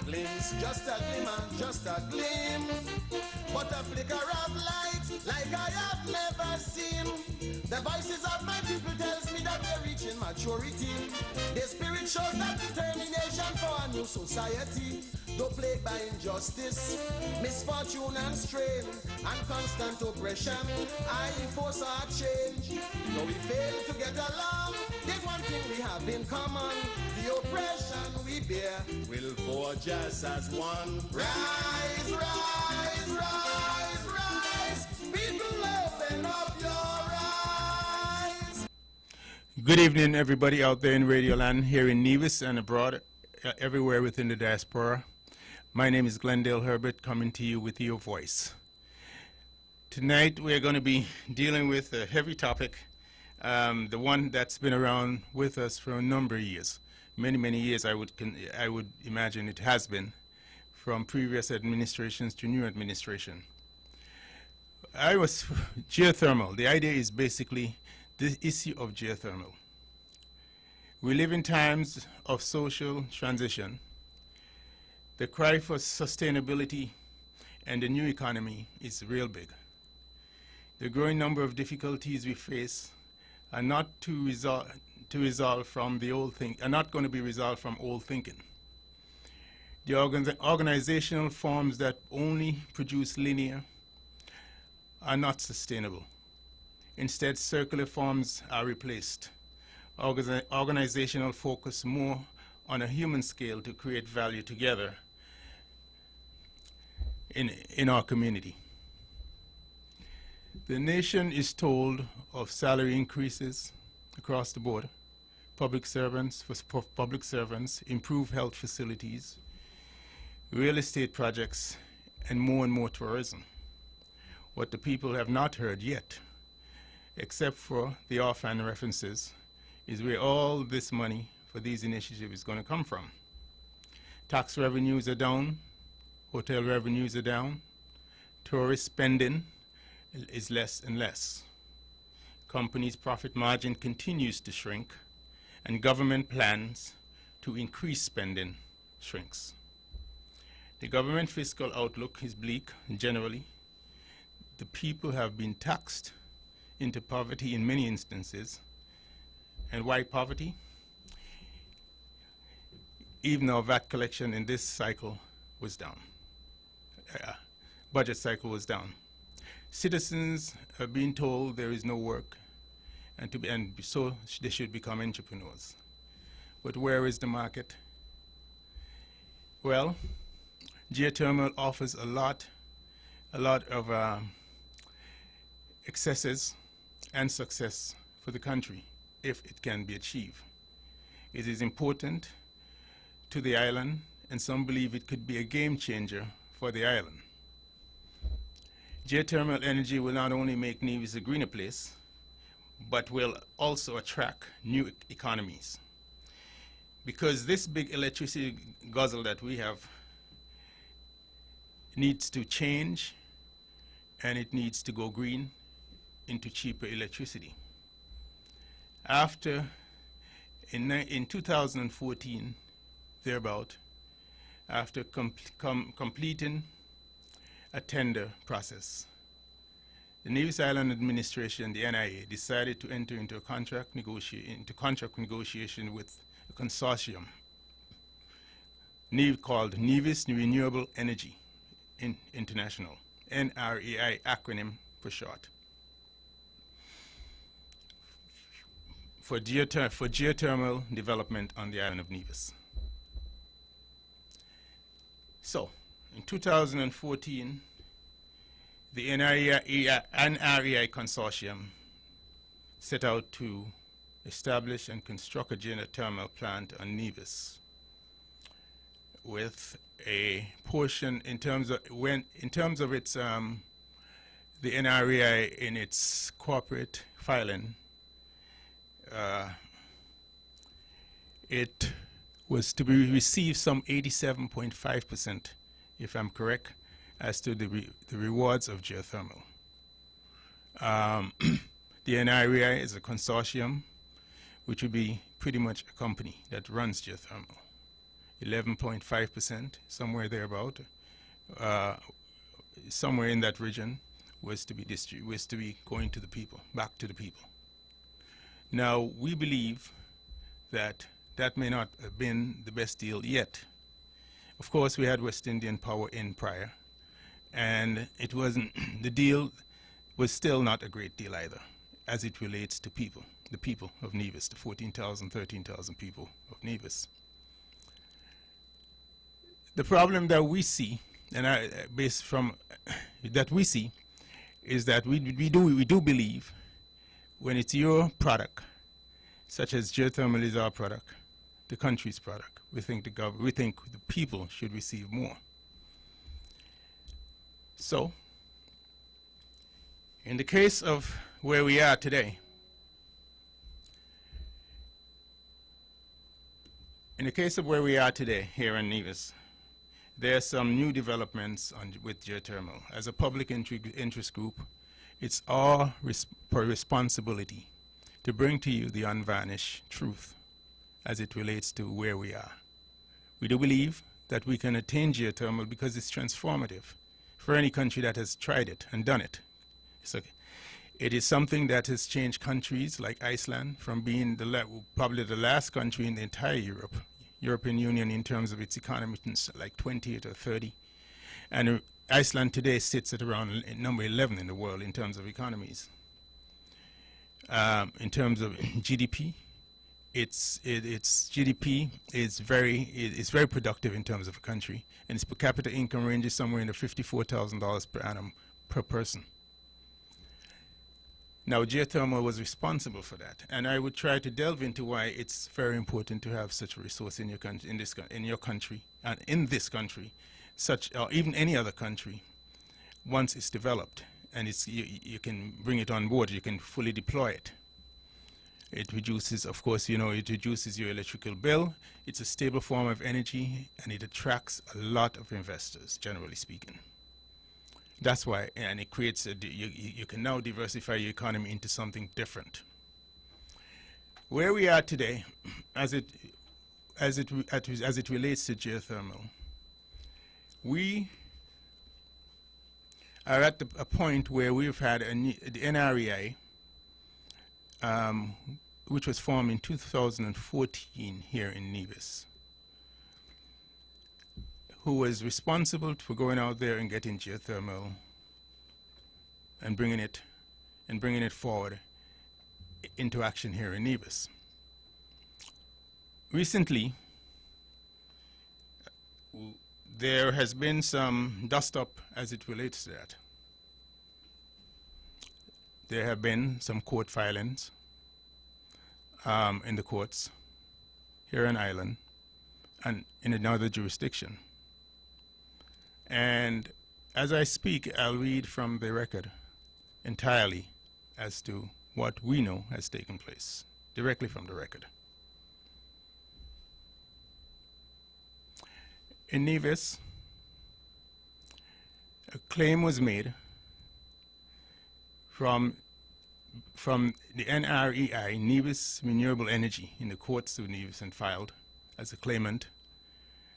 glimpse, just a glimmer, just a glimpse. But a flicker of light, like I have never seen. The voices of my people tells me that they're reaching maturity. Their spirit shows that determination for a new society. Though plagued by injustice, misfortune and strain, and constant oppression, I force our change. Though we fail to get along, there's one thing we have in common. The oppression we bear will forge us as one. Rise, rise, rise, rise. People, open up your eyes. Good evening, everybody out there in Radio Land, here in Nevis and abroad, everywhere within the diaspora. My name is Glendale Herbert, coming to you with your voice. Tonight we're going to be dealing with a heavy topic, the one that's been around with us for a number of years. Many years, I would imagine it has been, from previous administrations to new administration. Geothermal. The idea is basically the issue of geothermal. We live in times of social transition. The cry for sustainability and the new economy is real big. The growing number of difficulties we face are not to resolve from the old thing, are not going to be resolved from old thinking. The organizational forms that only produce linear are not sustainable. Instead, circular forms are replaced. Organizational focus more on a human scale to create value together in our community. The nation is told of salary increases across the board, public servants, improved health facilities, real estate projects, and more tourism. What the people have not heard yet, except for the offhand references, is where all this money for these initiatives is going to come from. Tax revenues are down, hotel revenues are down, tourist spending is less and less. Companies' profit margin continues to shrink, and government plans to increase spending shrinks. The government fiscal outlook is bleak generally. The people have been taxed into poverty in many instances. And why poverty? Even our VAT collection in this cycle was down. Budget cycle was down. Citizens are being told there is no work, and so they should become entrepreneurs. But where is the market? Well, geothermal offers a lot of excesses and success for the country if it can be achieved. It is important to the island, and some believe it could be a game changer for the island. Geothermal energy will not only make Nevis a greener place, but will also attract new economies. Because this big electricity guzzle that we have needs to change, and it needs to go green into cheaper electricity. In 2014, thereabout, after completing a tender process, the Nevis Island Administration, the NIA, decided to enter into contract negotiation with a consortium called Nevis Renewable Energy International, NREI acronym for short, for geothermal development on the island of Nevis. So, in 2014, the NREI consortium set out to establish and construct a geothermal plant on Nevis, with a portion in terms of its the NREI in its corporate filing. It was to be received some 87.5%, if I'm correct, as to the rewards of geothermal. The NREI is a consortium, which would be pretty much a company that runs geothermal. 11.5%, somewhere thereabout, somewhere in that region, was to be going to the people, back to the people. Now, we believe that that may not have been the best deal yet. Of course, we had West Indian power in prior, and it wasn't, the deal was still not a great deal either, as it relates to people, the people of Nevis, the 14,000, 13,000 people of Nevis. The problem that we see, and based from that we see, is that we do believe when it's your product, such as geothermal is our product, the country's product, we think the people should receive more. So, in the case of where we are today, here in Nevis, there are some new developments with geothermal. As a public interest group, it's our responsibility to bring to you the unvarnished truth as it relates to where we are. We do believe that we can attain geothermal because it's transformative for any country that has tried it and done it. It is something that has changed countries like Iceland from being probably the last country in the entire European Union in terms of its economy, like 28 or 30. And Iceland today sits at around number 11 in the world in terms of economies. In terms of GDP, its GDP is very productive in terms of a country, and its per capita income ranges somewhere in the $54,000 per annum per person. Now, geothermal was responsible for that, and I would try to delve into why it's very important to have such a resource in your country, and in this country, or even any other country, once it's developed, and you can bring it on board, you can fully deploy it. It reduces, of course, it reduces your electrical bill. It's a stable form of energy, and it attracts a lot of investors, generally speaking. That's why, and it creates you can now diversify your economy into something different. Where we are today, as it relates to geothermal, we are at a point where we've had the NREI, which was formed in 2014 here in Nevis, who was responsible for going out there and getting geothermal and bringing it forward into action here in Nevis. Recently, there has been some dust-up as it relates to that. There have been some court filings in the courts here in Ireland and in another jurisdiction. And as I speak, I'll read from the record entirely as to what we know has taken place, directly from the record. In Nevis, a claim was made from the NREI, Nevis Renewable Energy, in the courts of Nevis, and filed as a claimant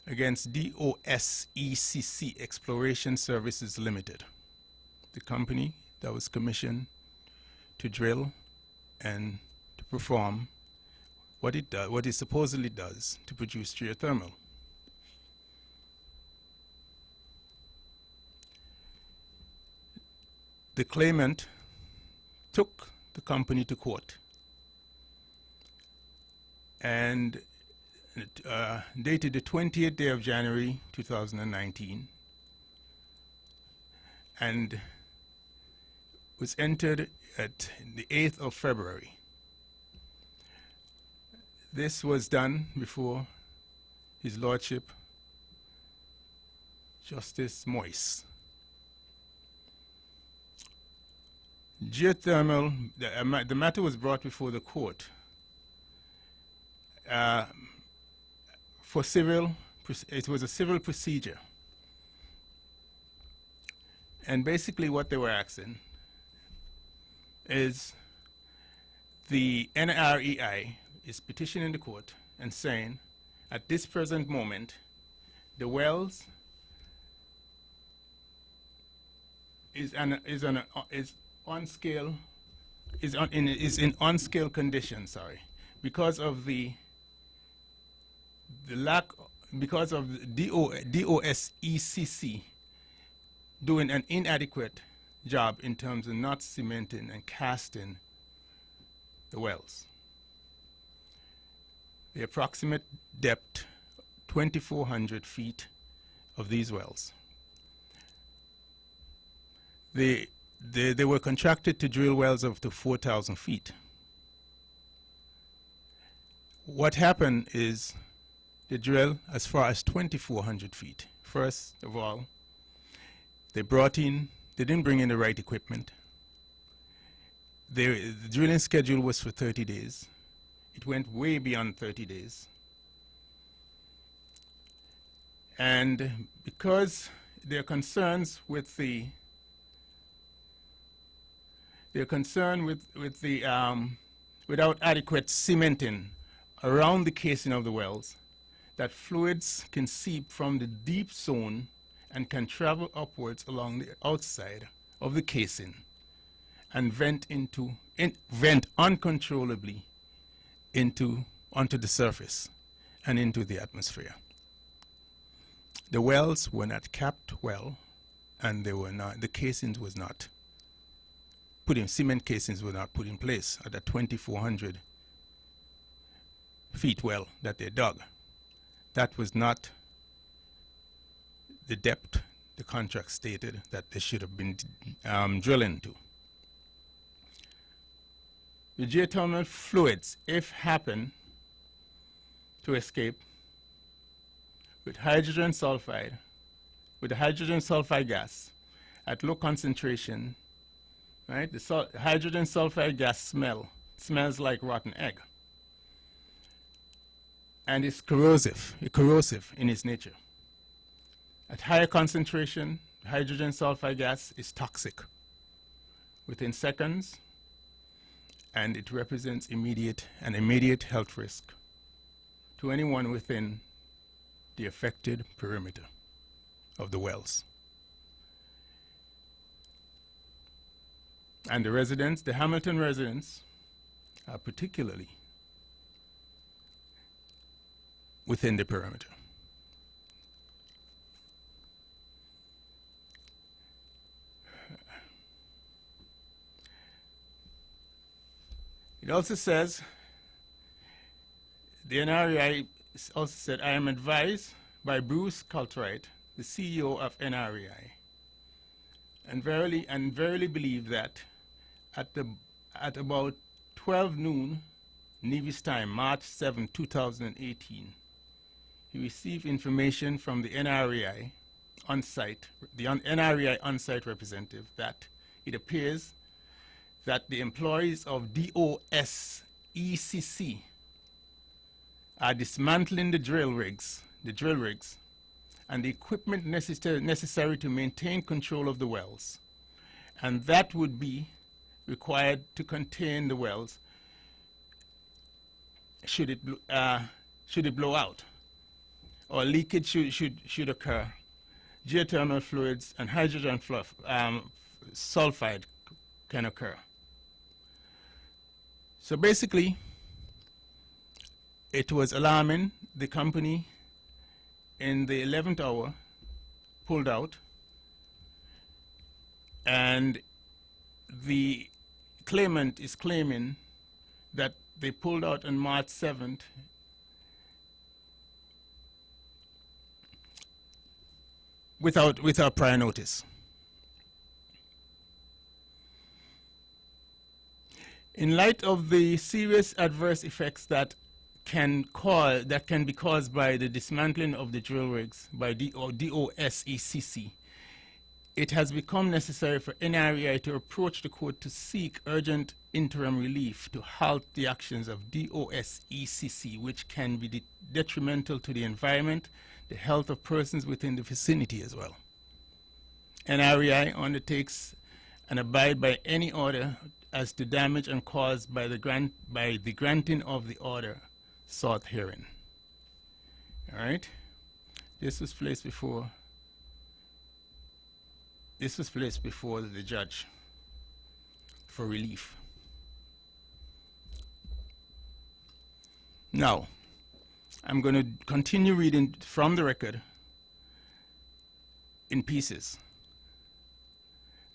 against DOSECC Exploration Services Limited, the company that was commissioned to drill and to perform what it supposedly does to produce geothermal. The claimant took the company to court and dated the 20th day of January 2019 and was entered at the 8th of February. This was done before His Lordship Justice Moyse. Geothermal, the matter was brought before the court for civil, it was a civil procedure. And basically what they were asking is the NREI is petitioning the court and saying At this present moment, the wells is in on-scale condition. Sorry, because of the lack, because of DOSECC doing an inadequate job in terms of not cementing and casting the wells. The approximate depth, 2,400 feet of these wells. They were contracted to drill wells up to 4,000 feet. What happened is they drill as far as 2,400 feet. First of all, they didn't bring in the right equipment. The drilling schedule was for 30 days. It went way beyond 30 days. And because there are concerns with the without adequate cementing around the casing of the wells, that fluids can seep from the deep zone and can travel upwards along the outside of the casing and vent uncontrollably onto the surface and into the atmosphere. The wells were not capped well, and the casings was not cement casings were not put in place at the 2,400 feet well that they dug. That was not the depth the contract stated that they should have been drilling to. The geothermal fluids, if happen to escape with hydrogen sulfide, with the hydrogen sulfide gas at low concentration, right? The hydrogen sulfide gas smells like rotten egg. And it's corrosive in its nature. At higher concentration, hydrogen sulfide gas is toxic within seconds, and it represents an immediate health risk to anyone within the affected perimeter of the wells. And the residents, the Hamilton residents, are particularly within the perimeter. It also says, the NREI also said, I am advised by Bruce Cartwright, the CEO of NREI, and verily believe that at about 12 noon Nevis time, March 7, 2018, he received information from the NREI on-site, the NREI on-site representative, that it appears that the employees of DOSECC are dismantling the drill rigs, and the equipment necessary to maintain control of the wells. And that would be required to contain the wells should it blow out, or leakage should occur. Geothermal fluids and hydrogen sulfide can occur. So basically, it was alarming. The company in the 11th hour pulled out, and the claimant is claiming that they pulled out on March 7th without prior notice. In light of the serious adverse effects that can be caused by the dismantling of the drill rigs by DOSECC, it has become necessary for NREI to approach the court to seek urgent interim relief to halt the actions of DOSECC, which can be detrimental to the environment, the health of persons within the vicinity as well. NREI undertakes and abide by any order as to damage and caused by the granting of the order sought herein. All right? This was placed before the judge for relief. Now, I'm going to continue reading from the record in pieces.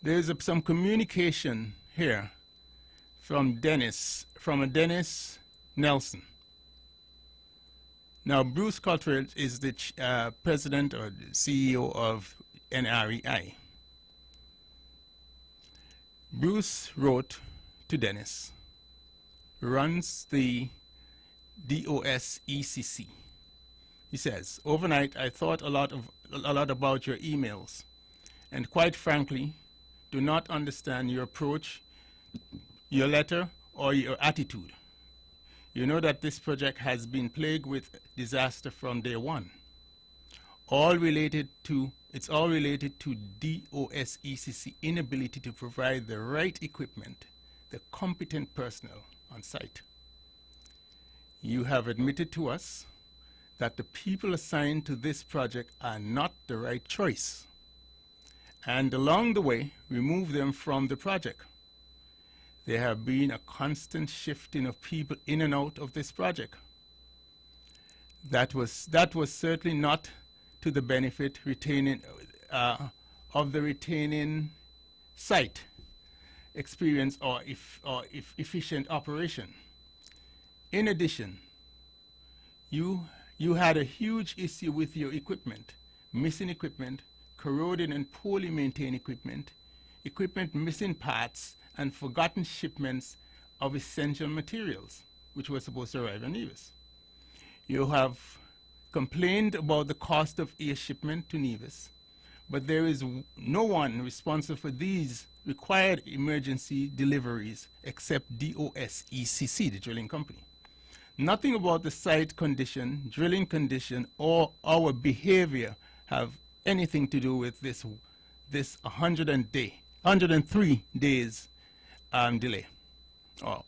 There's some communication here from Dennis Nelson. Now, Bruce Cottrell is the president or the CEO of NREI. Bruce wrote to Dennis, runs the DOS ECC. He says, overnight I thought a lot about your emails, and quite frankly, do not understand your approach, your letter, or your attitude. You know that this project has been plagued with disaster from day one. It's all related to DOS ECC inability to provide the right equipment, the competent personnel on site. You have admitted to us that the people assigned to this project are not the right choice, and along the way, remove them from the project. There have been a constant shifting of people in and out of this project. That was certainly not to the benefit of the retaining site experience or efficient operation. In addition, you had a huge issue with your equipment, missing equipment, corroded and poorly maintained equipment, equipment missing parts, and forgotten shipments of essential materials, which were supposed to arrive in Nevis. You have complained about the cost of air shipment to Nevis, but there is no one responsible for these required emergency deliveries except DOS ECC, the drilling company. Nothing about the site condition, drilling condition, or our behavior have anything to do with this 103 days delay, or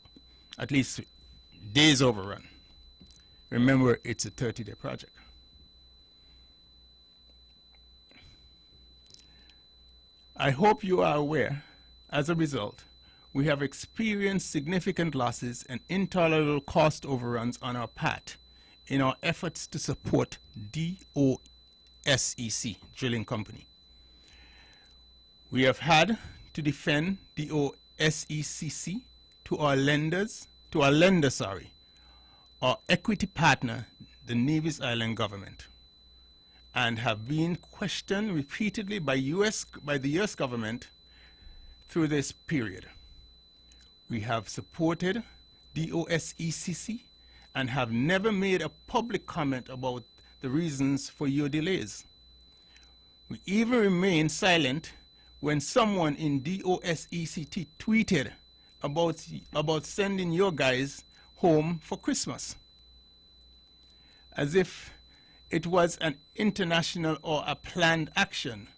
at least days overrun. Remember, it's a 30-day project. I hope you are aware, as a result, we have experienced significant losses and intolerable cost overruns on our part in our efforts to support DOSEC, Drilling Company. We have had to defend DOSECC to our lender, our equity partner, the Nevis Island government, and have been questioned repeatedly by the US government through this period. We have supported DOSECC and have never made a public comment about the reasons for your delays. We even remain silent when someone in DOSECT tweeted about sending your guys home for Christmas, as if it was an international or a planned action,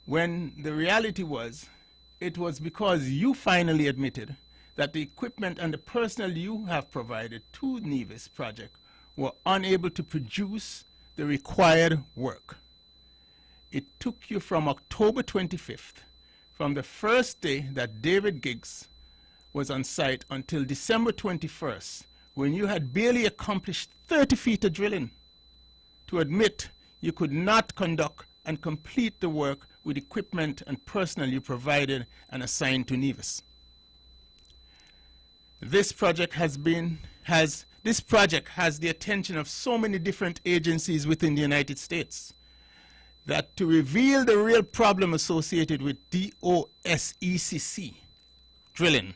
when the reality was, it was because you finally admitted that the equipment and the personnel you have provided to Nevis project were unable to produce the required work. It took you from October 25th, from the first day that David Giggs was on site, until December 21st, when you had barely accomplished 30 feet of drilling, to admit you could not conduct and complete the work with equipment and personnel you provided and assigned to Nevis. This project has the attention of so many different agencies within the United States that to reveal the real problem associated with DOSECC drilling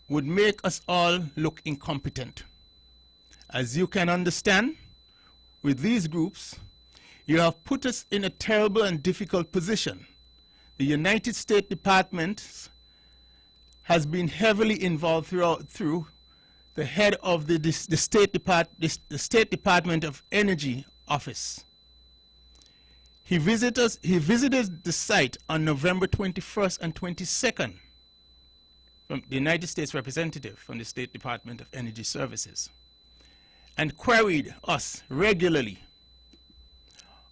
would make us all look incompetent. As you can understand, with these groups, you have put us in a terrible and difficult position. The United States Department has been heavily involved through the head of the State Department of Energy office. He visited the site on November 21st and 22nd from the United States representative from the State Department of Energy Services. and queried us regularly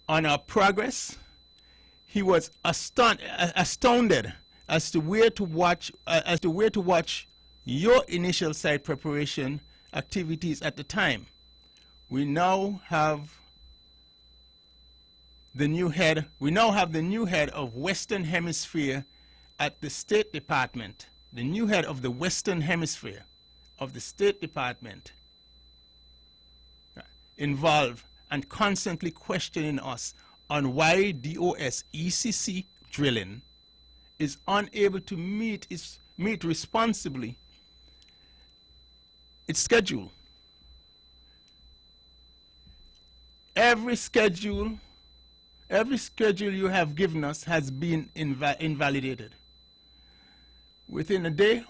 on our progress. He was astounded as to where to watch your initial site preparation activities at the time. We now have the new head of Western Hemisphere at the State Department, the new head of the Western Hemisphere of the State Department, involved and constantly questioning us on why DOS ECC drilling is unable to meet responsibly its schedule. Every schedule you have given us has been invalidated. Within a day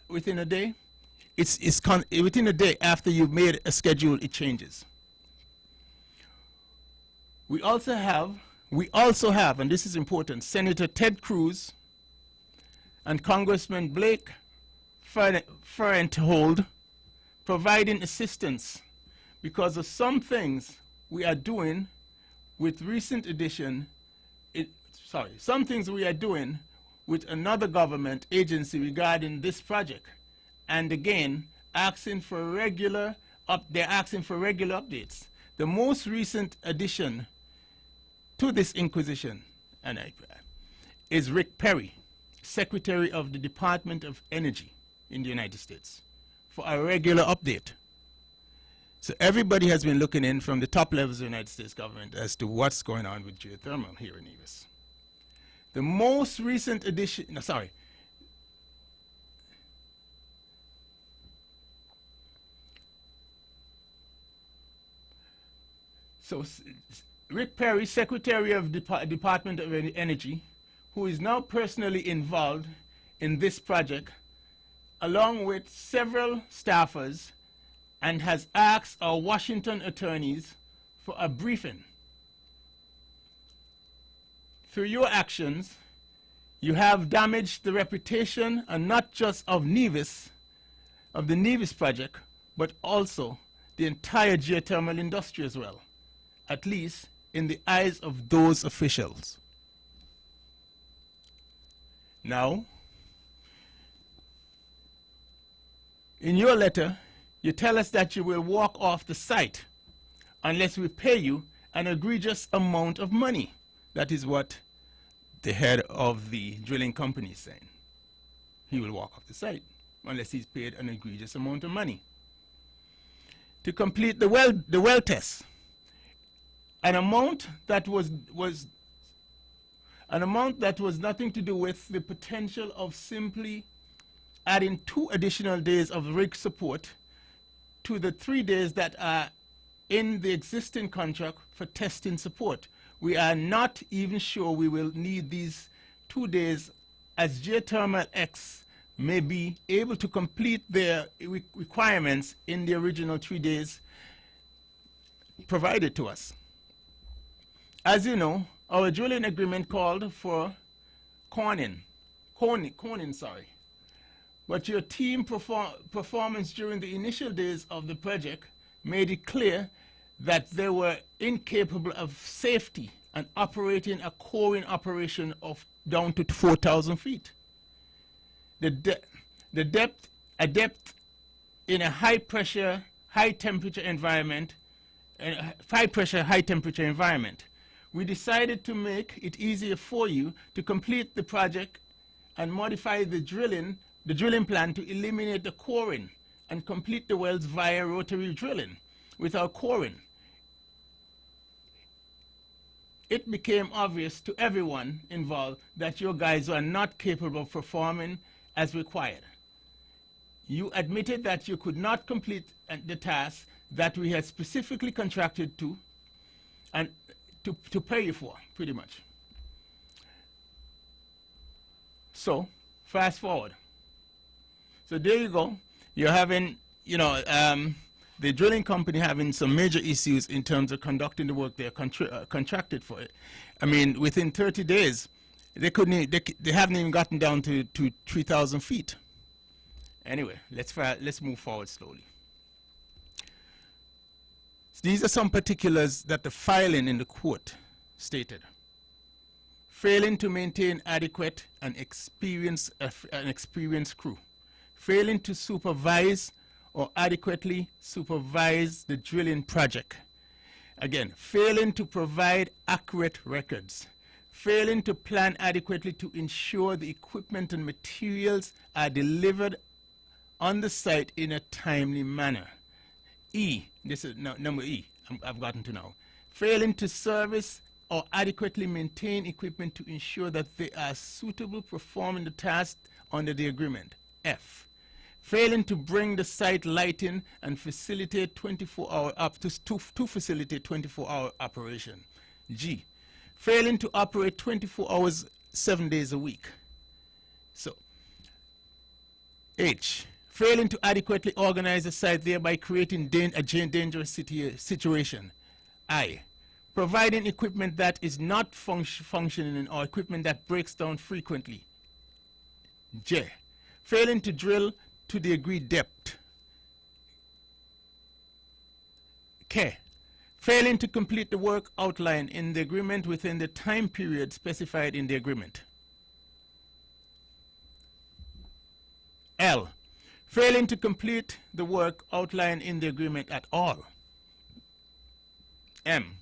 within a day after you've made a schedule, it changes. We also have, and this is important, Senator Ted Cruz and Congressman Blake Farenthold providing assistance because of some things we are doing with some things we are doing with another government agency regarding this project. And again, they're asking for regular updates. The most recent addition to this inquisition is Rick Perry, Secretary of the Department of Energy in the United States, for a regular update. So everybody has been looking in from the top levels of the United States government as to what's going on with geothermal here in Nevis. The most recent addition, So Rick Perry, Secretary of the Department of Energy, who is now personally involved in this project, along with several staffers, and has asked our Washington attorneys for a briefing. Through your actions, you have damaged the reputation, and not just of Nevis, of the Nevis project, but also the entire geothermal industry as well, at least in the eyes of those officials. Now, in your letter, you tell us that you will walk off the site unless we pay you an egregious amount of money. That is what the head of the drilling company is saying. He will walk off the site unless he's paid an egregious amount of money to complete the well test. An amount that was nothing to do with the potential of simply adding 2 additional days of rig support to the 3 days that are in the existing contract for testing support. We are not even sure we will need these 2 days, as Geothermal X may be able to complete their requirements in the original 3 days provided to us. As you know, our drilling agreement called for coning, but your team performance during the initial days of the project made it clear that they were incapable of safety and operating a coring operation of down to 4,000 feet. A depth in a high pressure, high temperature environment. We decided to make it easier for you to complete the project and modify the drilling plan to eliminate the coring and complete the wells via rotary drilling without coring. It became obvious to everyone involved that your guys were not capable of performing as required. You admitted that you could not complete the task that we had specifically contracted to and to pay you for, pretty much. So, fast forward. So there you go. You're having, the drilling company having some major issues in terms of conducting the work they're contracted for it. I mean, within 30 days, they haven't even gotten down to 3,000 feet. Anyway, let's move forward slowly. These are some particulars that the filing in the court stated. Failing to maintain adequate and experienced crew. Failing to supervise or adequately supervise the drilling project. Again, failing to provide accurate records. Failing to plan adequately to ensure the equipment and materials are delivered on the site in a timely manner. E, this is number E, I've gotten to now. Failing to service or adequately maintain equipment to ensure that they are suitable performing the task under the agreement. F, failing to bring the site lighting and facilitate 24-hour to facilitate 24-hour operation. G, failing to operate 24 hours, 7 days a week. So, H, failing to adequately organize the site, thereby creating a dangerous situation. I, providing equipment that is not functioning or equipment that breaks down frequently. J, failing to drill to the agreed depth. K, failing to complete the work outlined in the agreement within the time period specified in the agreement. L, failing to complete the work outlined in the agreement at all. M,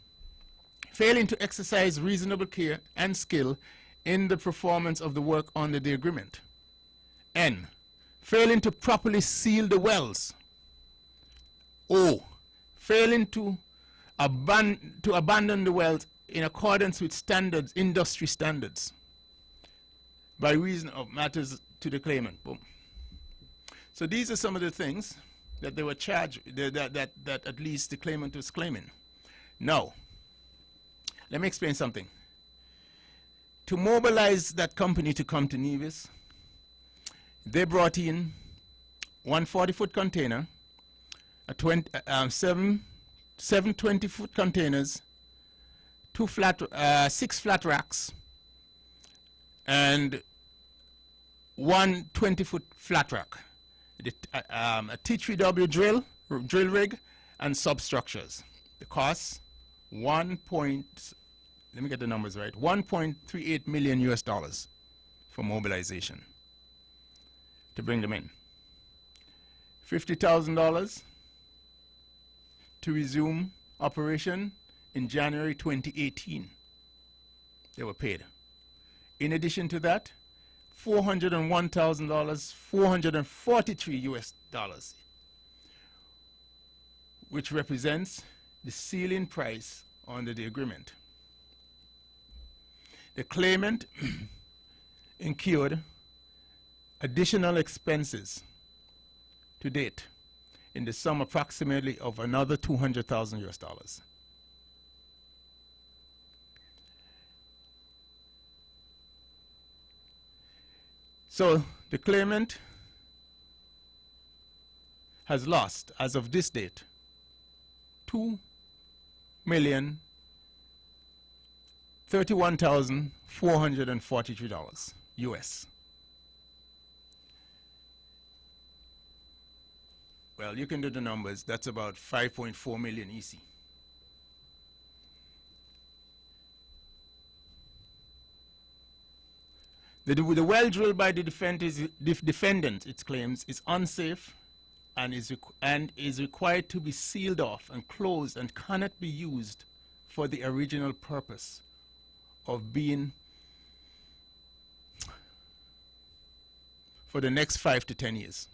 failing to exercise reasonable care and skill in the performance of the work under the agreement. N, failing to properly seal the wells. O, failing to abandon the wells in accordance with standards, industry standards, by reason of matters to the claimant. Boom. So these are some of the things that they were charged, that at least the claimant was claiming. Now, let me explain something. To mobilize that company to come to Nevis, they brought in one 40-foot container, seven 20-foot containers, 6 flat racks, and one 20-foot flat rack, a T3W drill rig, and substructures. The cost, let me get the numbers right, $1.38 million US for mobilization to bring them in. $50,000 to resume operation in January 2018. They were paid. In addition to that, $401,000, 443 US dollars, which represents the ceiling price under the agreement. The claimant incurred additional expenses to date in the sum approximately of another 200,000 US dollars. So the claimant has lost, as of this date, $2,031,443 US. Well, you can do the numbers. That's about 5.4 million EC. The well drilled by the defendant, it claims, is unsafe and is required to be sealed off and closed and cannot be used for the original purpose of being for the next 5 to 10 years.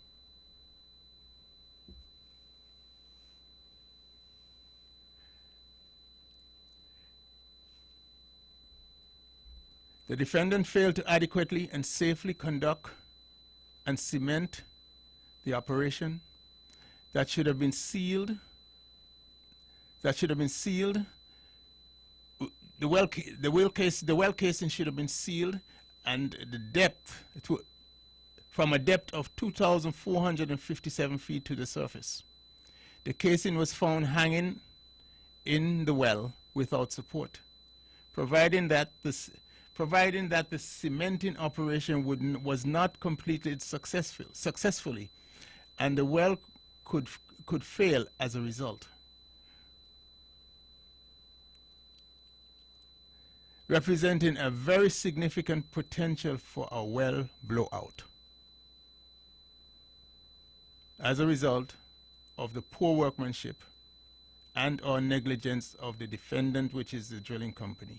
The defendant failed to adequately and safely conduct and cement the operation that should have been sealed. The well casing should have been sealed, and the depth from a depth of 2,457 feet to the surface. The casing was found hanging in the well without support, providing that the cementing operation was not completed successfully, and the well could fail as a result. representing a very significant potential for a well blowout as a result of the poor workmanship and or negligence of the defendant, which is the drilling company.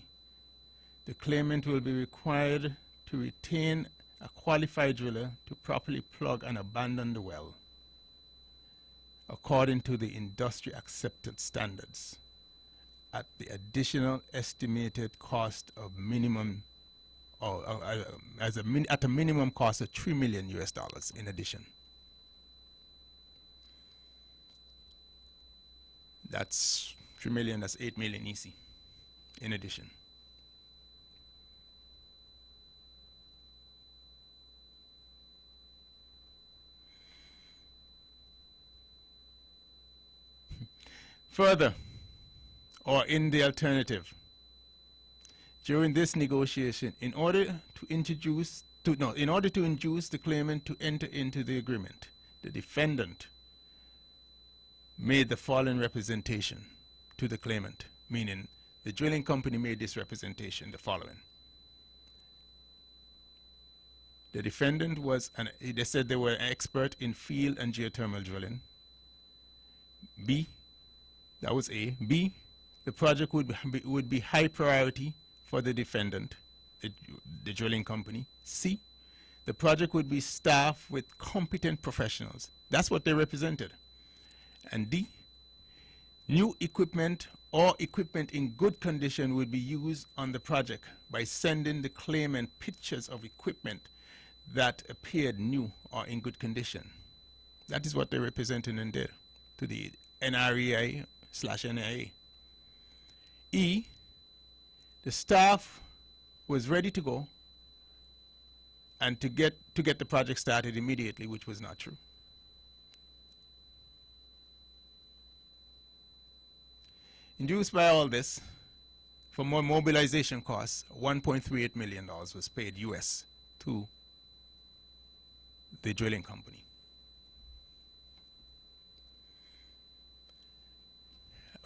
The claimant will be required to retain a qualified driller to properly plug and abandon the well according to the industry accepted standards at the additional estimated cost of minimum at a minimum cost of $3 million in addition. That's 3 million, that's 8 million easy in addition. Further, or in the alternative, during this negotiation, in order to induce the claimant to enter into the agreement, the defendant made the following representation to the claimant, meaning the drilling company made this representation, the following. The defendant was, they said they were an expert in field and geothermal drilling. B, that was A. B, the project would be high priority for the defendant, the drilling company. C, the project would be staffed with competent professionals. That's what they represented. And D, new equipment or equipment in good condition would be used on the project by sending the claimant pictures of equipment that appeared new or in good condition. That is what they represented in there to the NREI/NIA. E, the staff was ready to go and to get the project started immediately, which was not true. Induced by all this, for more mobilization costs, $1.38 million was paid US to the drilling company.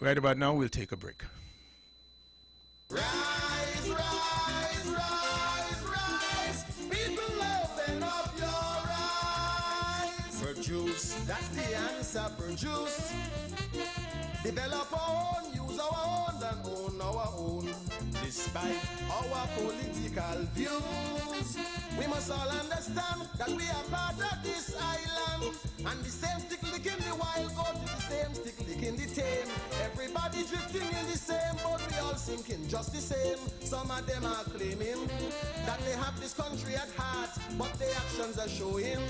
Right about now, we'll take a break. Rise, rise, rise, rise. People, open up your eyes. Produce, that's the answer. Produce. Develop our own, use our own, and own our own. Despite our political views, we must all understand that we are part of this island. And the same stick lick in the wild goat is the same stick lick in the tame. Everybody drifting in the same boat, we all sinking just the same. Some of them are claiming that they have this country at heart, but their actions are showing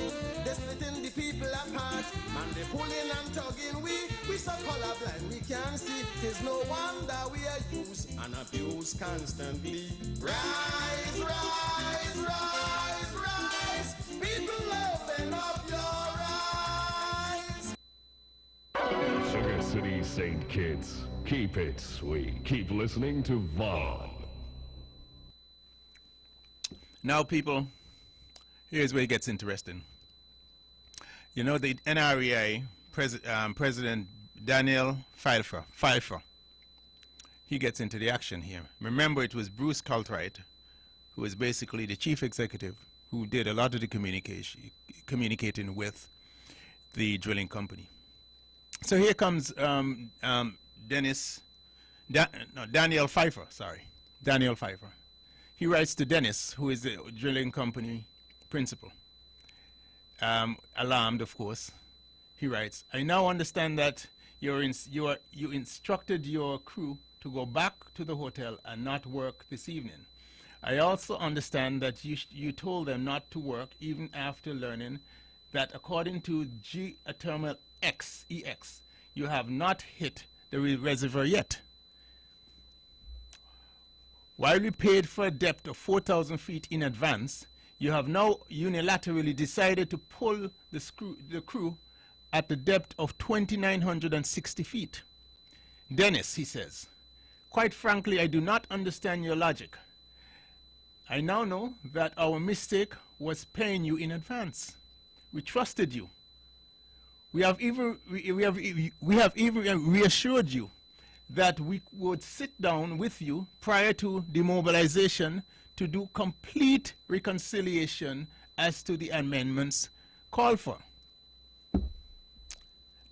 they're splitting the people apart. And they pulling and tugging, we so colorblind we can't see. There's no wonder we are used and abused constantly. Rise, rise, rise, rise. People, open up your eyes. Sugar City St. Kitts, keep it sweet. Keep listening to Vaughn. Now, people, here's where it gets interesting. You know, the NREI President Daniel Pfeiffer, he gets into the action here. Remember, it was Bruce Cartwright, who was basically the chief executive, who did a lot of the communicating with the drilling company. So here comes Daniel Pfeiffer, Daniel Pfeiffer. He writes to Dennis, who is the drilling company principal. Alarmed, of course. He writes, I now understand that you instructed your crew to go back to the hotel and not work this evening. I also understand that you told them not to work even after learning that according to geothermal EX, you have not hit the reservoir yet. While we paid for a depth of 4,000 feet in advance, you have now unilaterally decided to pull the crew at the depth of 2,960 feet. Dennis, he says, quite frankly, I do not understand your logic. I now know that our mistake was paying you in advance. We trusted you. We have even reassured you that we would sit down with you prior to demobilization to do complete reconciliation as to the amendments called for.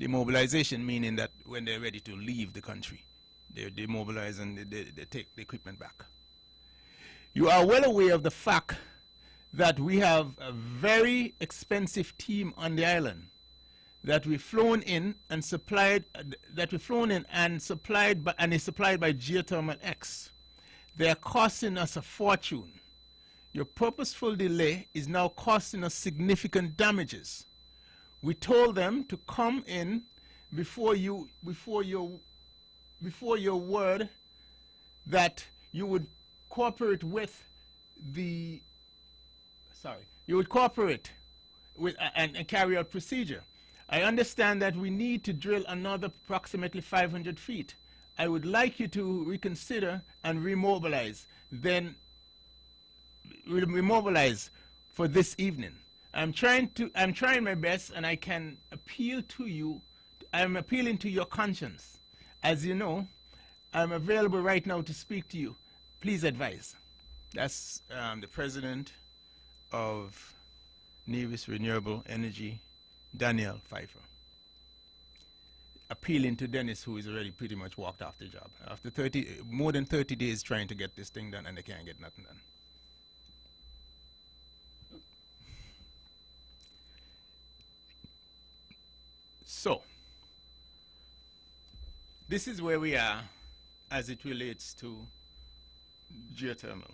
Demobilization meaning that when they're ready to leave the country, they demobilize and they take the equipment back. You are well aware of the fact that we have a very expensive team on the island that we've flown in and supplied, and is supplied by Geothermal X. They are costing us a fortune. Your purposeful delay is now costing us significant damages. We told them to come in before your word that you would cooperate with and carry out procedure. I understand that we need to drill another approximately 500 feet. I would like you to reconsider and remobilize. Then remobilize for this evening. I'm trying my best, and I can appeal to you. I'm appealing to your conscience. As you know, I'm available right now to speak to you. Please advise. That's the president of Nevis Renewable Energy, Daniel Pfeiffer, appealing to Dennis, who is already pretty much walked off the job after more than 30 days trying to get this thing done, and they can't get nothing done. So, this is where we are as it relates to geothermal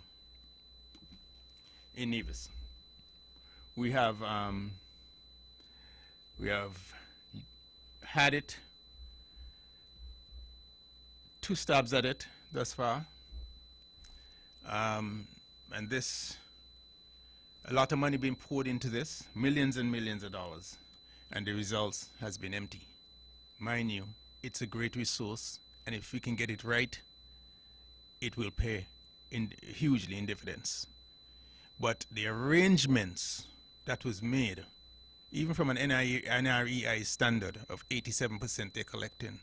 in Nevis. We have had it, 2 stabs at it thus far, and this, a lot of money being poured into this, millions and millions of dollars, and the results has been empty. Mind you, it's a great resource, and if we can get it right, it will pay hugely in dividends. But the arrangements that was made, even from an NREI standard of 87% they're collecting,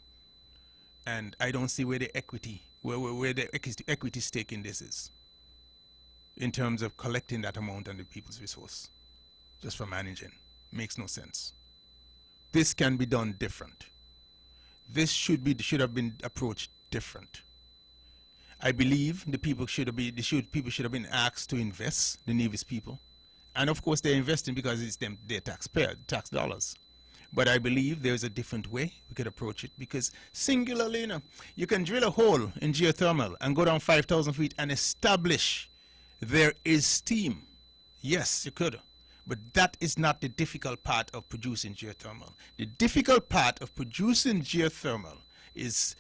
and I don't see where the equity stake in this is, in terms of collecting that amount on the people's resource, just for managing. Makes no sense. This can be done different. This should have been approached different. I believe the people should have been asked to invest, the Nevis people, and of course they're investing because it's their tax dollars. But I believe there's a different way we could approach it, because singularly, you can drill a hole in geothermal and go down 5,000 feet and establish there is steam. Yes, you could. But that is not the difficult part of producing geothermal. The difficult part of producing geothermal is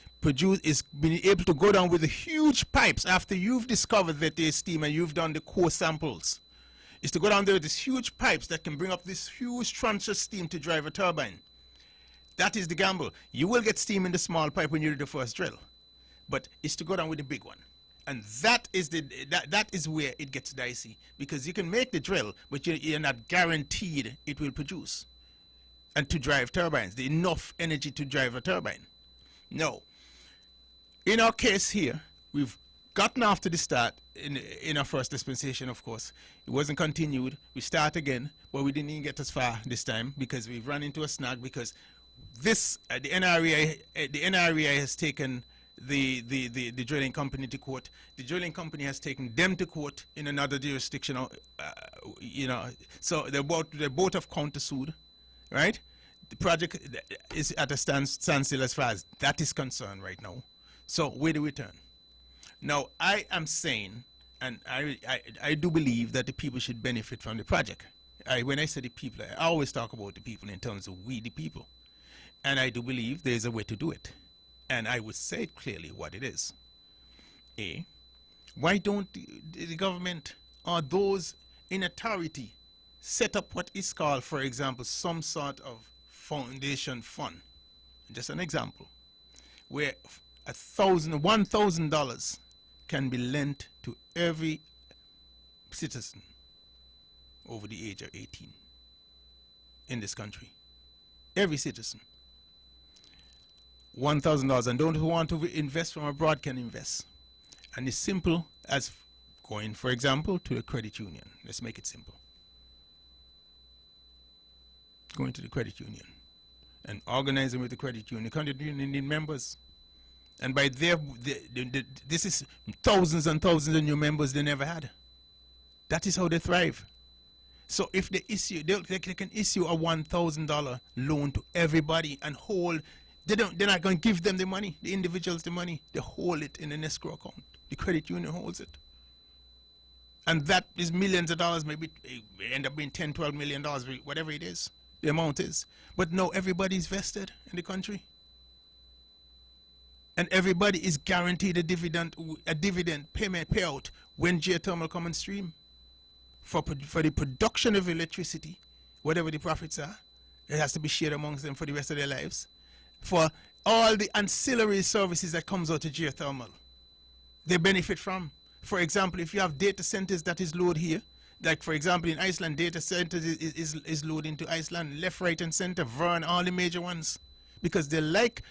being able to go down with the huge pipes after you've discovered that there's steam and you've done the core samples. Is to go down there with these huge pipes that can bring up this huge tranche of steam to drive a turbine. That is the gamble. You will get steam in the small pipe when you do the first drill, but it's to go down with the big one. And that is where it gets dicey, because you can make the drill, but you're not guaranteed it will produce and to drive turbines, enough energy to drive a turbine. No. In our case here, we've gotten off to the start in our first dispensation, of course. It wasn't continued. We start again, but we didn't even get as far this time because we've run into a snag, because this the NREI has taken the drilling company to court. The drilling company has taken them to court in another jurisdiction. So they're both have countersued, right? The project is at a standstill as far as that is concerned right now. So where do we turn? Now, I am saying, and I do believe that the people should benefit from the project. When I say the people, I always talk about the people in terms of we the people. And I do believe there is a way to do it. And I would say clearly what it is. A, why don't the government or those in authority set up what is called, for example, some sort of foundation fund? Just an example, where $1,000 can be lent to every citizen over the age of 18 in this country. Every citizen. $1,000, and those who want to invest from abroad can invest. And it's simple as going, for example, to a credit union. Let's make it simple. Going to the credit union and organizing with the credit union. The credit union need members. And by this is thousands and thousands of new members they never had. That is how they thrive. So if they issue, they can issue a $1,000 loan to everybody and hold. They're not going to give them the money, the individuals the money. They hold it in an escrow account. The credit union holds it. And that is millions of dollars, maybe it end up being $10, $12 million, whatever it is, the amount is. But no, everybody's vested in the country. And everybody is guaranteed a dividend payment payout when geothermal come on stream. For the production of electricity, whatever the profits are, it has to be shared amongst them for the rest of their lives. For all the ancillary services that comes out of geothermal, they benefit from. For example, if you have data centers that is load here, like for example in Iceland, data centers is load into Iceland, left, right, and center, Vern, all the major ones, because they like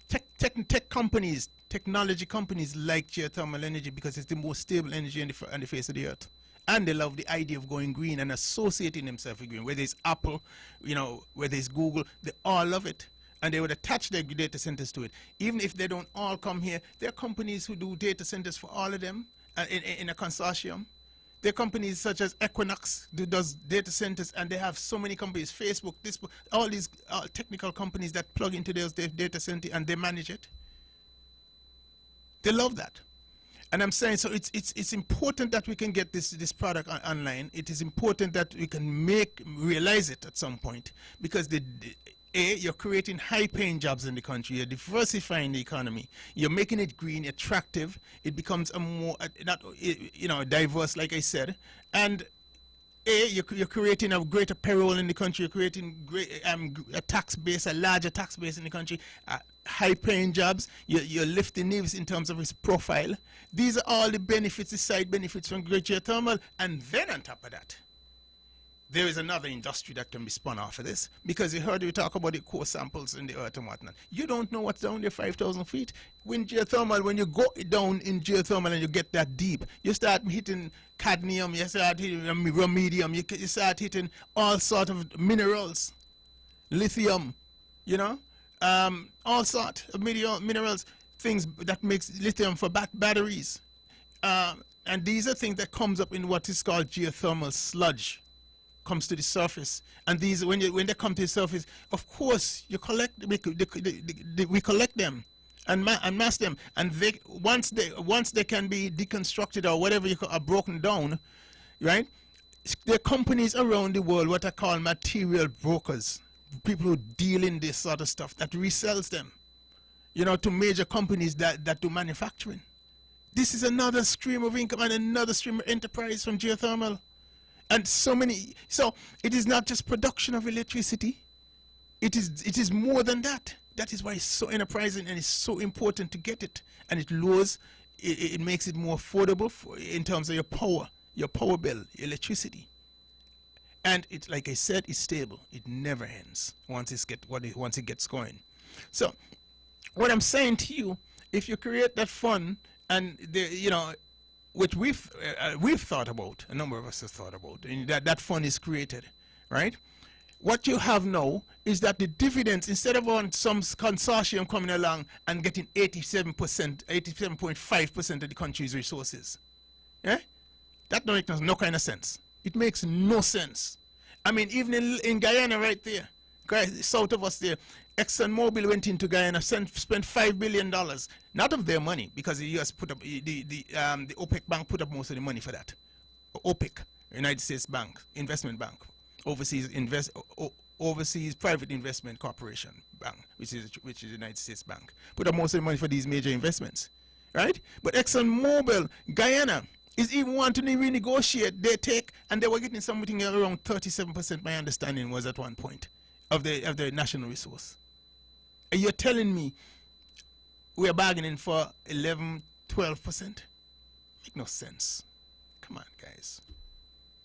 tech companies, technology companies like geothermal energy because it's the most stable energy on the face of the earth. And they love the idea of going green and associating themselves with green. Whether it's Apple, whether it's Google, they all love it. And they would attach their data centers to it. Even if they don't all come here, there are companies who do data centers for all of them in a consortium. There are companies such as Equinox who does data centers, and they have so many companies, Facebook, all these technical companies that plug into their data center and they manage it. They love that. And I'm saying, so it's important that we can get this product online. It is important that we can realize it at some point, because you're creating high-paying jobs in the country. You're diversifying the economy. You're making it green, attractive. It becomes a more, diverse, like I said. And you're creating a greater payroll in the country. You're creating a tax base, a larger tax base in the country. High-paying jobs. You're lifting Nevis in terms of its profile. These are all the benefits, the side benefits from great geothermal. And then on top of that, there is another industry that can be spun off of this, because you heard we talk about the core samples in the earth and whatnot. You don't know what's down there 5,000 feet. When you go down in geothermal and you get that deep, you start hitting cadmium, you start hitting rhodium, you start hitting all sorts of minerals, lithium, all sorts of minerals, things that makes lithium for batteries. And these are things that comes up in what is called geothermal sludge. Comes to the surface, and these when they come to the surface, of course we collect them and mass them, and once they can be deconstructed or whatever are broken down, right? There are companies around the world what I call material brokers, people who deal in this sort of stuff that resells them, to major companies that do manufacturing. This is another stream of income and another stream of enterprise from geothermal. And so it is not just production of electricity. It is more than that. That is why it's so enterprising and it's so important to get it. And it makes it more affordable in terms of your power bill, electricity. And it, like I said, it's stable. It never ends once it gets going. So what I'm saying to you, if you create that fund and which we've thought about, a number of us have thought about, and that fund is created, right? What you have now is that the dividends, instead of on some consortium coming along and getting 87.5% of the country's resources, that don't make no kind of sense. It makes no sense. I mean, even in Guyana right there, south of us there, ExxonMobil went into Guyana, spent $5 billion, not of their money, because the U.S. put up, the OPEC bank put up most of the money for that. OPEC, United States Bank, Investment Bank, Overseas Private Investment Corporation Bank, which is the United States Bank, put up most of the money for these major investments, right? But ExxonMobil, Guyana, is even wanting to renegotiate their take, and they were getting something around 37%, my understanding was at one point, of the national resource. And you're telling me we're bargaining for 11, 12%? Make no sense. Come on, guys.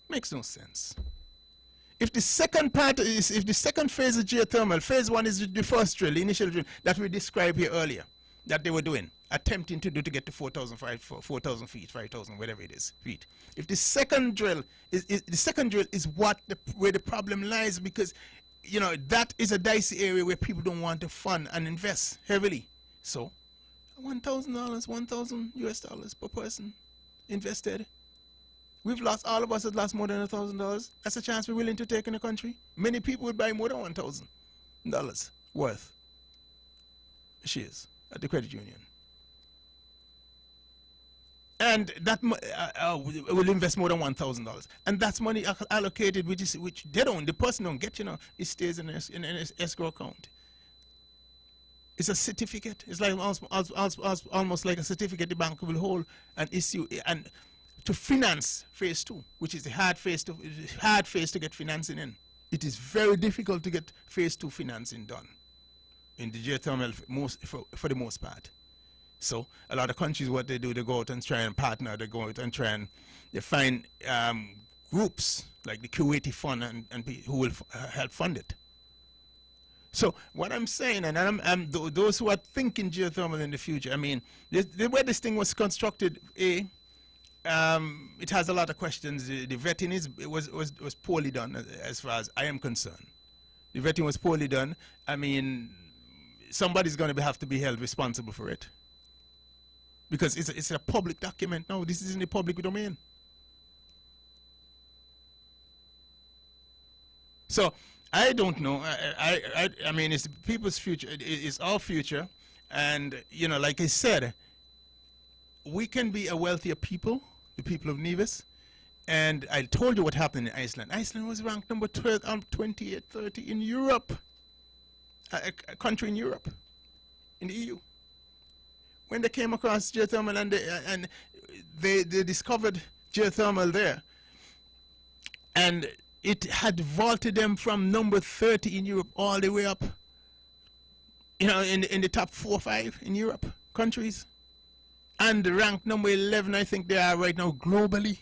Makes no sense. if the second part is, if the second phase is geothermal, phase one is the first drill, the initial drill that we described here earlier, that they were doing, attempting to do to get to 4,000 feet, 5,000, whatever it is, feet. If the second drill is what where the problem lies, because you know that is a dicey area where people don't want to fund and invest heavily. So, $1,000, $1,000 per person invested. We've lost, all of us have lost more than $1,000. That's a chance we're willing to take in the country. Many people would buy more than $1,000 worth shares at the credit union. And that will invest more than $1,000. And that's money allocated, which they don't, the person don't get, you know, it stays in an escrow account. It's a certificate. It's like almost like a certificate the bank will hold and issue and to finance phase two, which is the hard phase to get financing in. It is very difficult to get phase two financing done in the geothermal for the most part. So a lot of countries, what they do, they go out and try and partner. They go out and try and they find groups like the Kuwaiti Fund and who will help fund it. So what I'm saying, and those who are thinking geothermal in the future, I mean, the way this thing was constructed, it has a lot of questions. The vetting was poorly done, as far as I am concerned. The vetting was poorly done. I mean, somebody's going to have to be held responsible for it, because it's a public document now. This is in the public domain. So I don't know. I mean, it's people's future. It's our future, and you know, like I said, we can be a wealthier people, the people of Nevis. And I told you what happened in Iceland. Iceland was ranked number 28, 30 in Europe, a country in Europe, in the EU. When they came across geothermal and they discovered geothermal there, and it had vaulted them from number 30 in Europe all the way up, you know, in the top 4 or 5 in Europe countries, and ranked number 11, I think they are right now globally,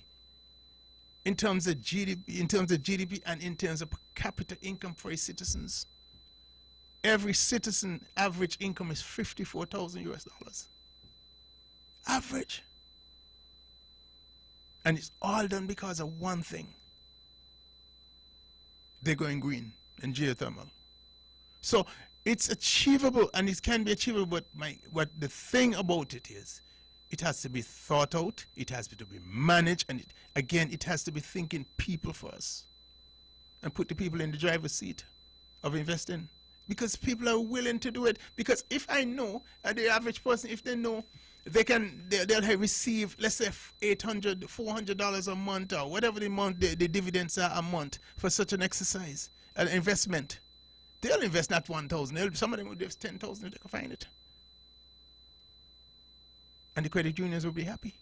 in terms of GDP, and in terms of per capita income for its citizens. Every citizen average income is $54,000 average, and it's all done because of one thing: they're going green and geothermal. So it's achievable, and it can be achievable, but what the thing about it is, it has to be thought out, it has to be managed, and it has to be thinking people first, and put the people in the driver's seat of investing, because people are willing to do it. Because if I know, the average person, if they know they'll receive, let's say, $800, $400 a month, or whatever the amount the dividends are a month for such an exercise, an investment, they'll invest not 1,000. Some of them will invest 10,000 if they can find it. And the credit unions will be happy.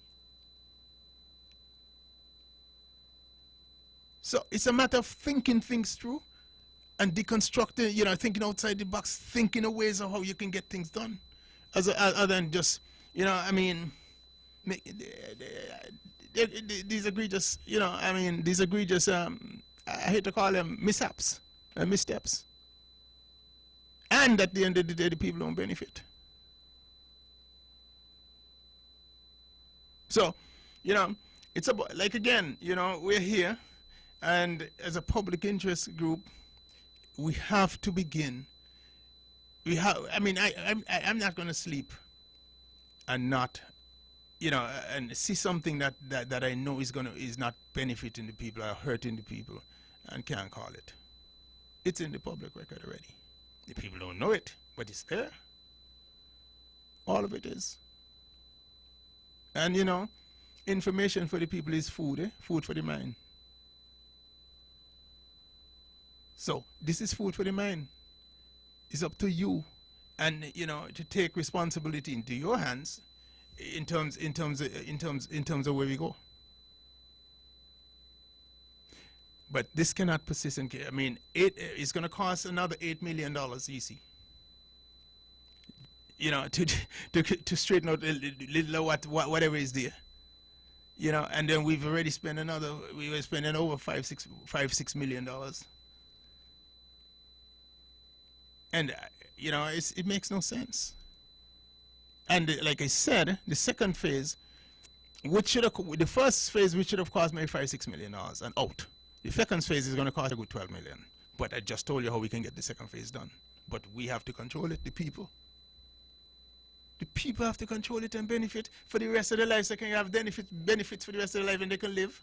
So it's a matter of thinking things through and deconstructing, you know, thinking outside the box, thinking of ways of how you can get things done, other than just, you know, I mean, these egregious, you know, I mean, these egregious, I hate to call them mishaps, missteps. And at the end of the day, the people don't benefit. So, you know, it's about, like, again, you know, we're here, and as a public interest group, we have to begin. I mean, I'm not going to sleep and not, you know, and see something that I know is not benefiting the people or hurting the people, and can't call it. It's in the public record already. The people don't know it, but it's there. All of it is. And, you know, information for the people is food, food for the mind. So this is food for the mind. It's up to you, and, you know, to take responsibility into your hands in terms of where we go. But this cannot persist. I mean, it's going to cost another $8 million easy. You know, to straighten out whatever is there. You know, and then we've already spent we were spending over $6 million. And, you know, it makes no sense. And like I said, the second phase, the first phase, which should have cost maybe $5-6 million and out. The second phase is going to cost a good $12 million. But I just told you how we can get the second phase done. But we have to control it, the people. The people have to control it and benefit for the rest of their lives. They can have benefits for the rest of their life, and they can live.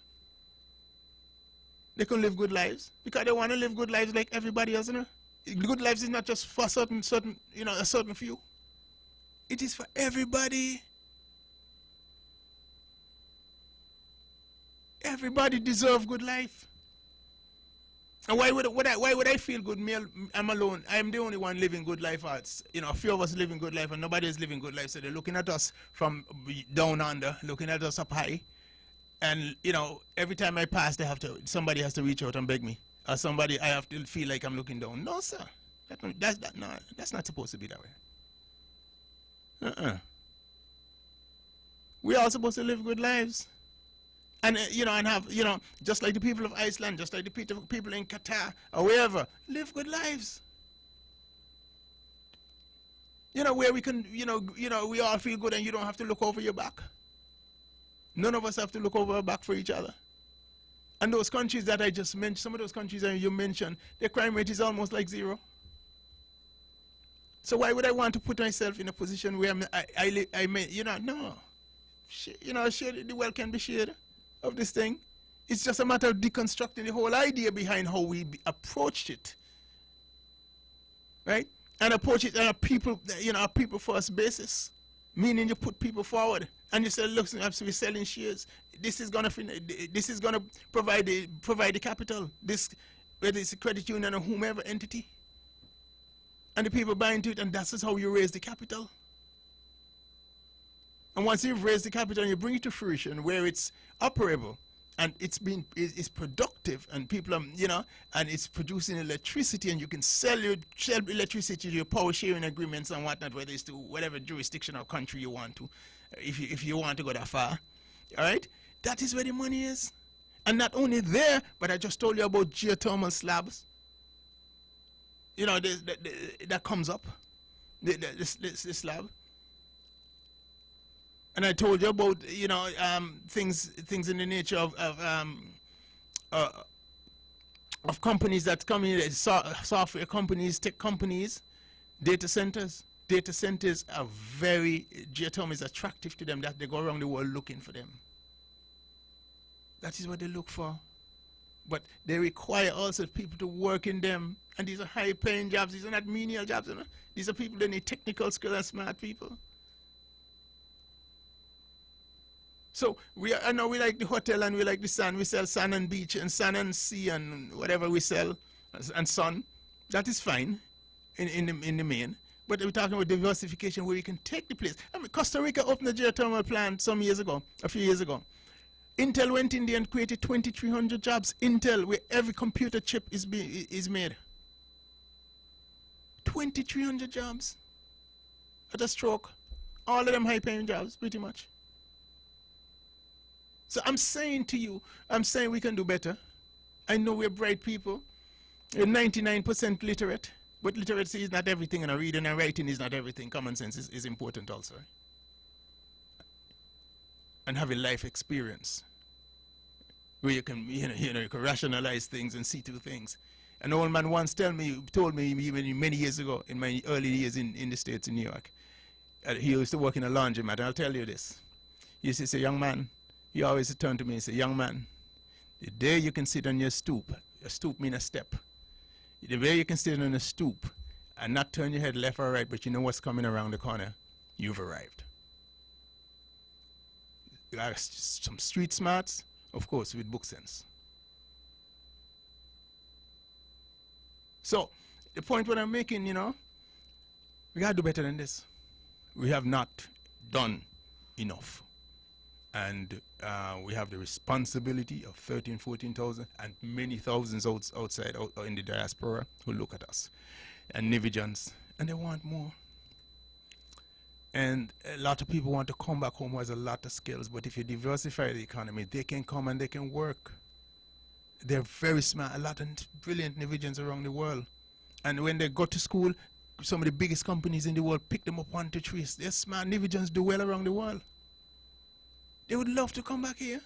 They can live good lives because they want to live good lives like everybody else, you know. Good lives is not just for a certain, you know, a certain few. It is for everybody. Everybody deserves good life. And why would I feel good? I'm alone. I'm the only one living good life. You know, a few of us living good life, and nobody is living good life. So they're looking at us from down under, looking at us up high. And you know, every time I pass, somebody has to reach out and beg me, or I have to feel like I'm looking down. No, sir. That's not supposed to be that way. We are supposed to live good lives. And, you know, and have, you know, just like the people of Iceland, just like the people in Qatar, or wherever, live good lives. You know, where we can, you know, we all feel good and you don't have to look over your back. None of us have to look over our back for each other. And those countries that I just mentioned, some of those countries that you mentioned, their crime rate is almost like zero. So why would I want to put myself in a position where I may, you know, no. You know, the wealth can be shared of this thing. It's just a matter of deconstructing the whole idea behind how we approached it, right? And approach it on a people, you know, a people first basis, meaning you put people forward and you say, look, we're selling shares. This is gonna provide the capital. This, whether it's a credit union or whomever entity, and the people buy into it, and that's just how you raise the capital. And once you've raised the capital and you bring it to fruition where it's operable and it's productive and people are, you know, and it's producing electricity and you can sell electricity to your power sharing agreements and whatnot, whether it's to whatever jurisdiction or country you want to, if you want to go that far, all right? That is where the money is. And not only there, but I just told you about geothermal slabs. You know, that comes up, this slab. And I told you about, you know, things in the nature of companies that come in, software companies, tech companies, data centers. Data centers are geothermal is attractive to them, that they go around the world looking for them. That is what they look for. But they require also people to work in them. And these are high-paying jobs. These are not menial jobs, you know. These are people that need technical skill and smart people. So I know we like the hotel and we like the sun. We sell sun and beach and sun and sea and whatever we sell, and sun. That is fine in the main. But we're talking about diversification where you can take the place. I mean, Costa Rica opened a geothermal plant a few years ago. Intel went in there and created 2,300 jobs. Intel, where every computer chip is made. 2,300 jobs at a stroke. All of them high-paying jobs, pretty much. So I'm saying to you, we can do better. I know we're bright people. We're 99% literate. But literacy is not everything, and reading and writing is not everything. Common sense is important also. And having life experience, where you can, you can rationalize things and see through things. An old man once told me even many years ago, in my early years in the States, in New York, he used to work in a laundromat, and I'll tell you this. He used to say, young man, he always turned to me and say, young man, the day you can sit on your stoop means a step. The way you can sit on a stoop and not turn your head left or right, but you know what's coming around the corner, you've arrived. You are some street smarts, of course, with book sense. So, the point what I'm making, you know, we got to do better than this. We have not done enough. And we have the responsibility of 13,000, 14,000 and many thousands outside in the diaspora who look at us and Nivijans, and they want more. And a lot of people want to come back home who has a lot of skills, but if you diversify the economy, they can come and they can work. They're very smart, a lot of brilliant Nigerians around the world. And when they go to school, some of the biggest companies in the world pick them up 1, 2, 3. They're smart Nigerians, do well around the world. They would love to come back here.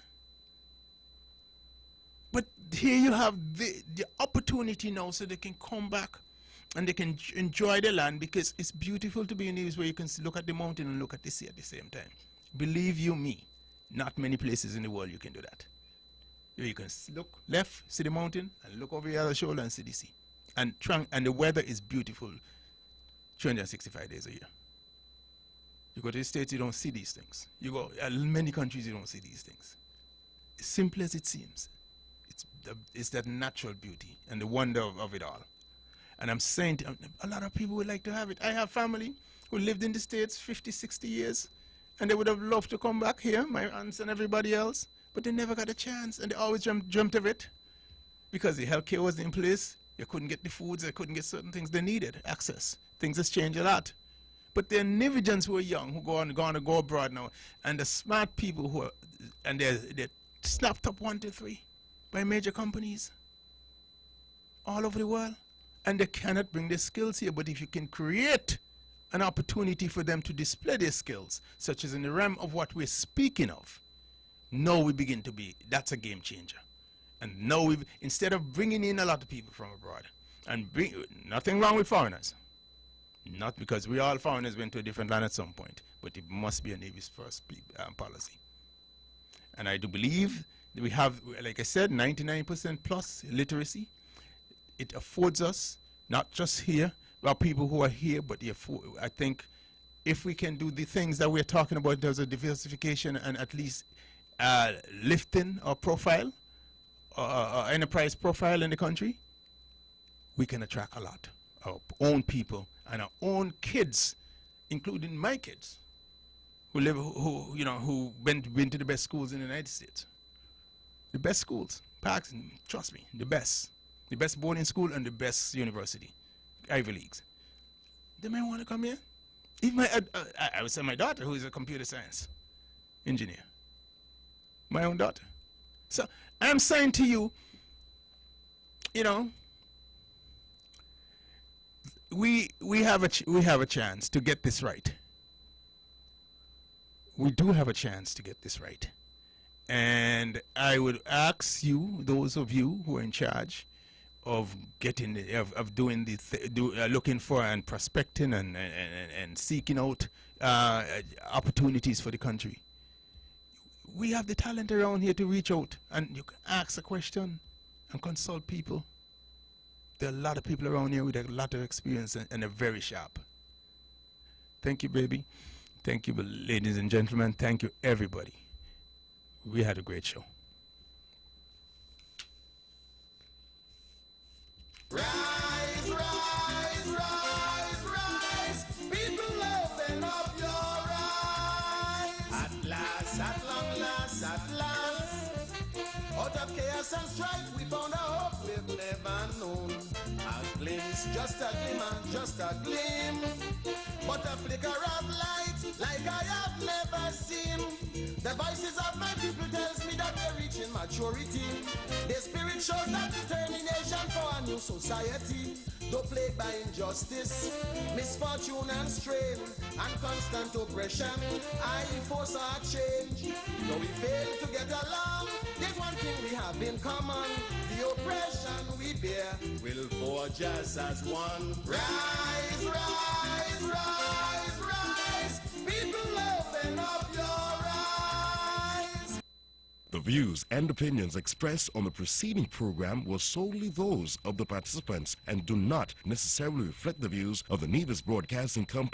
But here you have the opportunity now so they can come back and they can enjoy the land, because it's beautiful to be in areas where you can look at the mountain and look at the sea at the same time. Believe you me, not many places in the world you can do that. You can look left, see the mountain, and look over the other shoulder and see the sea. And the weather is beautiful 365 days a year. You go to the States, you don't see these things. You go many countries, you don't see these things. As simple as it seems, it's that natural beauty and the wonder of it all. And I'm saying a lot of people would like to have it. I have family who lived in the States 50, 60 years, and they would have loved to come back here, my aunts and everybody else, but they never got a chance, and they always dreamt of it because the healthcare wasn't in place. You couldn't get the foods, they couldn't get certain things they needed, access. Things has changed a lot. But there are Nigerians who are young, who go abroad now, and the smart people who are, and they're snapped up 1, 2, 3 by major companies all over the world. And they cannot bring their skills here. But if you can create an opportunity for them to display their skills, such as in the realm of what we're speaking of, now we begin to be, that's a game changer. And now instead of bringing in a lot of people from abroad, and nothing wrong with foreigners, not because we all foreigners went to a different land at some point, but it must be a Navy's first policy. And I do believe that we have, like I said, 99% plus literacy. It affords us, not just here, about people who are here, but I think if we can do the things that we're talking about in terms of diversification and at least lifting our profile, our enterprise profile in the country, we can attract a lot. Our own people and our own kids, including my kids, who been to the best schools in the United States. The best schools, Parks, trust me, the best. The best boarding school and the best university, Ivy Leagues. They may want to come here. Even I would say my daughter, who is a computer science engineer. My own daughter. So I'm saying to you, we have a chance to get this right. We do have a chance to get this right. And I would ask you, those of you who are in charge of looking for and prospecting and seeking out opportunities for the country. We have the talent around here to reach out, and you can ask a question and consult people. There are a lot of people around here with a lot of experience and are very sharp. Thank you, baby. Thank you, ladies and gentlemen. Thank you, everybody. We had a great show. Rise, rise, rise, rise. People, open up your eyes. At last, at long last, at last. Out of chaos and strife, we found a hope we've never known. A glimpse, just a glimmer, just a gleam. But a flicker of light, like I have never seen. The voices of my people tells me that they're reaching maturity. Their spirit shows that determination for a new society. Though plagued by injustice, misfortune and strain, and constant oppression, I force our change. Though we fail to get along, there's one thing we have in common. The oppression we bear will forge us as one. Rise, rise, rise, rise. People, open up your eyes. The views and opinions expressed on the preceding program were solely those of the participants and do not necessarily reflect the views of the Nevis Broadcasting Company.